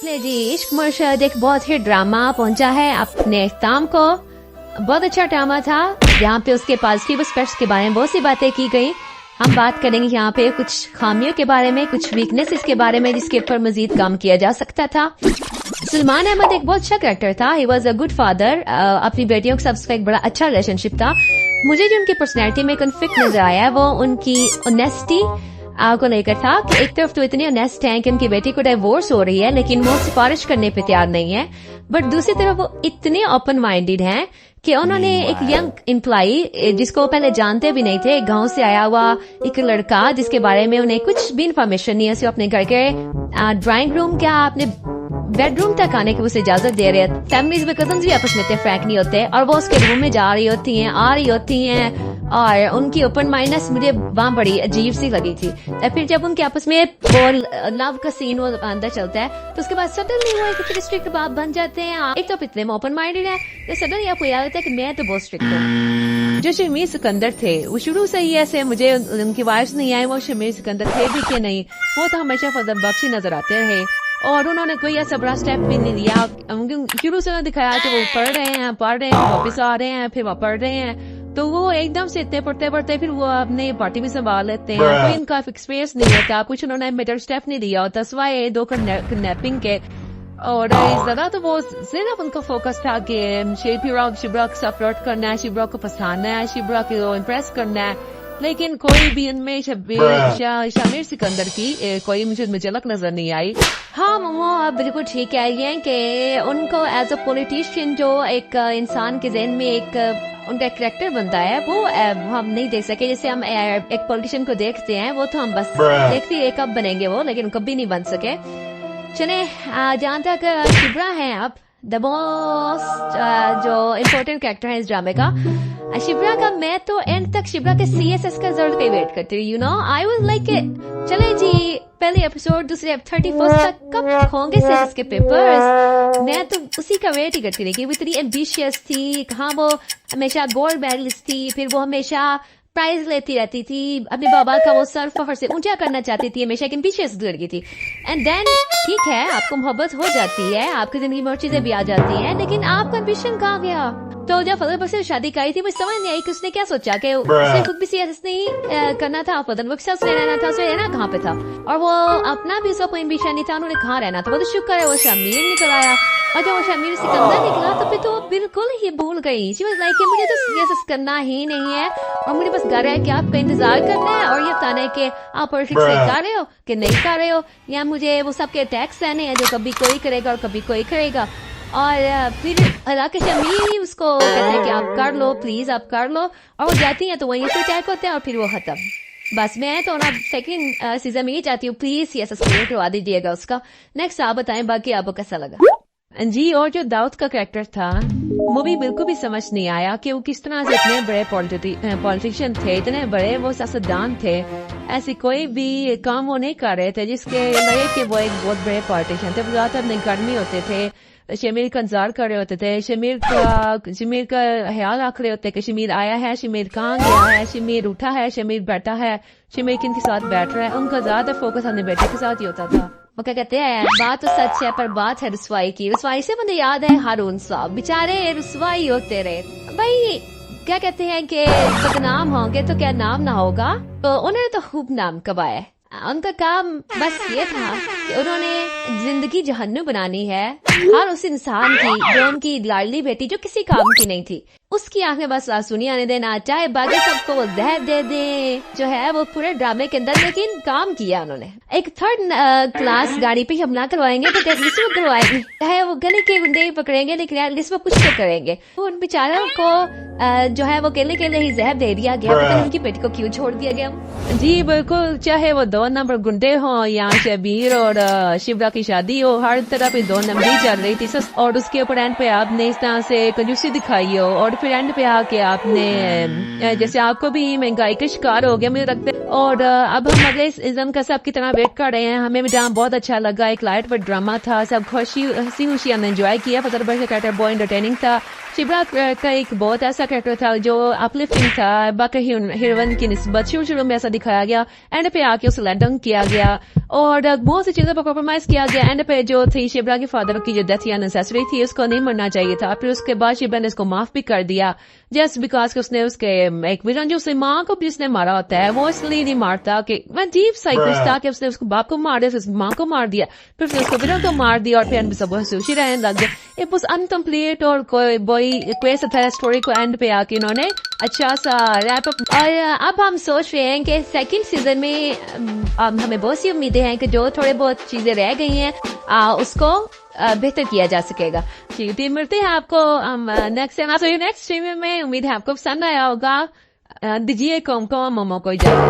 ले जी, इश्क मुर्शद एक बहुत ही ड्रामा पहुंचा है अपने इख्तिताम को। बहुत अच्छा ड्रामा था, यहाँ पे उसके पॉजिटिव एस्पेक्ट्स के बारे में बहुत सी बातें की गई। हम बात करेंगे यहाँ पे कुछ खामियों के बारे में, कुछ वीकनेसेस के बारे में जिसके ऊपर मजीद काम किया जा सकता था। सलमान अहमद एक बहुत अच्छा कैरेक्टर था, he was a good father. अपनी बेटियों के साथ उसका एक बड़ा अच्छा रिलेशनशिप था। मुझे जो उनकी पर्सनैलिटी में कन्फ्लिक्ट नजर आया वो उनकी ऑनेस्टी को लेकर था कि एक तरफ तो इतने ऑनेस्ट हैं कि उनकी बेटी को डिवोर्स हो रही है लेकिन वो सिफारिश करने पे तैयार नहीं है, बट दूसरी तरफ वो इतने ओपन माइंडेड हैं कि उन्होंने एक यंग एम्प्लॉई जिसको पहले जानते भी नहीं थे, गांव से आया हुआ एक लड़का जिसके बारे में उन्हें कुछ भी इन्फॉर्मेशन नहीं है, सिर्फ अपने घर के ड्राइंग रूम क्या अपने बेडरूम तक आने की उसे इजाजत दे रहे हैं। फैमिलीज में कजन्स भी आपस में इतने फ्रैंक नहीं होते और वो उसके रूम में जा रही होती हैं, आ रही होती हैं, और उनकी ओपन माइंडनेस मुझे वहाँ बड़ी अजीब सी लगी थी। और फिर जब उनके आपस में लव का सीन वो अंदर चलता है तो उसके बाद सडनली वो एक फिर स्ट्रिक्ट बात बन जाते हैं। एक तो इतने ओपन माइंडेड है तो सडनली आपको याद आता है कि मैं तो बहुत स्ट्रिक्ट हूँ। जो शमीर सिकंदर थे वो शुरू से ही ऐसे, मुझे उनकी वाइफ्स नहीं आई वो शमीर सिकंदर थे भी कि नहीं, वो तो हमेशा फजल बख्शी नजर आते रहे और उन्होंने कोई ऐसा बड़ा स्टेप भी नहीं लिया। शुरू से दिखाया कि वो पढ़ रहे हैं वापस आ रहे हैं, फिर वो पढ़ रहे हैं, तो वो एकदम से इतने पढ़ते फिर वो अपने पार्टी भी संभाल लेते हैं, कोई इनका एक्सपीरियंस नहीं होता, कुछ उन्होंने मेजर स्टेप नहीं लिया होता सिवाय 2 किडनैपिंग के। और इस जगह तो वो सिर्फ उनका फोकस था कि शिब्रा के साथ फ्लर्ट करना है, शिब्रा को पसंद है, शिब्रा को इम्प्रेस करना है, लेकिन कोई भी उनमें शामिर सिकंदर की कोई मुझे झलक नजर नहीं आई। हाँ वो आप बिल्कुल ठीक कह रही हैं कि उनको एज अ पॉलिटिशियन जो एक इंसान के ज़हन में एक उनका कैरेक्टर बनता है वो हम नहीं देख सके। जैसे हम एक पॉलिटिशियन को देखते हैं वो तो हम बस देखते हैं कब बनेंगे वो, लेकिन कभी नहीं बन सके। चले जहाँ तक शिब्रा है आप द मोस्ट जो इम्पोर्टेंट कैरेक्टर है इस ड्रामे का, शिब्रा का मैं तो एंड तक शिब्रा के CSS का रिजल्ट का वेट करती हूँ। You know I was like चले जी पहले एपिसोड दूसरे 31 तक कब होंगे CSS के पेपर्स, मैं तो उसी का वेट ही करती रही कि वो इतनी एम्बिशियस थी। कहाँ वो हमेशा गोल्ड मेडलिस्ट थी, फिर वो हमेशा प्राइज लेती रहती थी, अपने बाबा का वो सर फखर से ऊंचा करना चाहती थी, हमेशा एक एम्बिशियस लड़की थी। एंड देन ठीक है आपको मोहब्बत हो जाती है, आपकी जिंदगी में और चीजें भी आ जाती हैं, लेकिन आपका एम्बिशन कहाँ गया? तो जब फजल बख्श से शादी करी थी मुझे समझ नहीं आई कि उसने क्या सोचा कि उसने खुद भी CSS नहीं करना था, फजल बख्श से रहना था, उसने रहना कहाँ पे था, और वो अपना भी उसका कोई एम्बिशन नहीं था, उन्होंने कहाँ रहना था। वो तो शुक्र है वो शमीर निकल आया, और जब वो शमीर सिकंदर निकला तो फिर तो बिल्कुल ही भूल गई। शी वाज लाइक मुझे तो CSS करना ही नहीं है और मुझे बस घर है कि आपका इंतजार करना है और ये बताना है कि आप परफेक्ट से कर रहे हो कि नहीं कर रहे हो, या मुझे वो सबके टैक्स सहने हैं जो कभी कोई करेगा और कभी कोई करेगा। और फिर हालांकि शमीर ही उसको कहते हैं कि आप कर लो प्लीज, आप कर लो, और वो जाती हैं तो वहीं से अटैक होते हैं और फिर वो खत्म। बस मैं तो ना सेकंड सीजन में ही चाहती हूँ प्लीज CSS क्लियर करवा दीजिएगा उसका। नेक्स्ट आप बताएं बाकी आपको कैसा लगा जी। और जो दाऊद का कैरेक्टर था वो भी बिल्कुल भी समझ नहीं आया कि वो किस तरह से इतने बड़े पॉलिटिशियन थे, इतने बड़े वो सियासतदान थे, ऐसे कोई भी काम वो नहीं कर रहे थे जिसके लगे कि वो एक बहुत बड़े पॉलिटिशियन थे। वो ज्यादातर निगरानी होते थे, शमीर का इंतजार कर रहे होते थे, शमीर का ख्याल रख रहे होते कि शमीर आया है, शमीर कहाँ गया है, शमीर उठा है, शमीर बैठा है, शमीर किन के साथ बैठ रहा है। उनका ज्यादा फोकस अपने बेटे के साथ ही होता था। वो क्या कहते हैं बात तो सच है पर बात है रुसवाई की। रुसवाई से मुझे याद है हारून साहब बेचारे रुसवाई होते रहे भाई। क्या कहते हैं कि बदनाम होंगे तो क्या नाम ना होगा, तो उन्होंने तो खूब नाम कमाया। उनका काम बस ये था कि उन्होंने जिंदगी जहन्नुम बनानी है हर उस इंसान की जो उनकी लाडली बेटी जो किसी काम की नहीं थी, उसकी आंख में बस आंसू आने देना, चाहे बाकी सबको वो जहर दे दे जो है वो पूरे ड्रामे के अंदर। लेकिन काम किया उन्होंने। एक 3rd क्लास गाड़ी पे हमला करवाएंगे तो एटलीस्ट वो करवाएंगे, चाहे वो गले के गुंडे पकड़ेंगे लेकिन एटलीस्ट वो कुछ तो करेंगे। वो उन बेचारों को जो है वो केले ही जहर दे दिया गया, पता नहीं उनकी बेटी को क्यों छोड़ दिया गया। जी बिल्कुल, चाहे वो 2 नंबर गुंडे हो या शबीर और शिवरा की शादी हो, हर तरह पे 2 नंबर ही चल रही थी। और उसके ऊपर एंड पे आपने इस तरह से कंजूसी दिखाई हो और फिर एंड पे आके आपने जैसे आपको भी महंगाई का शिकार हो गया मुझे लगता है। और अब हम अगले सीजन का सब की तरह वेट कर रहे हैं। हमें भी ड्रामा बहुत अच्छा लगा, एक लाइट पर ड्रामा था, सब हंसी हमने एंजॉय किया। फजल बख्श का कैरेक्टर बहुत एंटरटेनिंग था, शिबरा का एक बहुत ऐसा कैरेक्टर था जो अपलिफ्टिंग था, बाकी हीरोइन की निस्बत शुरू में ऐसा दिखाया गया, एंड पे आके उसे लेट किया गया और बहुत सी चीजों पर कॉम्प्रोमाइज किया गया। एंड पे जो थी शिबरा के फादर की जो डेथ या नेसेसरी थी, उसको नहीं मरना चाहिए था। फिर उसके बाद शिबरा ने उसको माफ भी कर दिया, जस्ट बिकॉज कि उसने उसके एक विलन जो उसने माँ को भी उसने मारा होता है, वो इसलिए नहीं मारता कि मैं डीप साइकोस था कि उसने उसको बाप को मार दिया, उसकी माँ को मार दिया, फिर उसने उसको विलन को मार दिया और फिर सब सुशी रहने लग गया। इट वाज अनकम्प्लीट और कोई ऐसा था स्टोरी को एंड पे आके इन्होंने अच्छा सा रैप अप। और अब हम सोच रहे हैं कि सेकंड सीजन में हमें बहुत सी उम्मीदें हैं कि जो थोड़े बहुत चीजें रह गई हैं उसको बेहतर किया जा सकेगा। ठीक, मिलते हैं आपको नेक्स्ट स्ट्रीम में। उम्मीद है आपको पसंद आया होगा। दीजिए मोमो को इजाजत।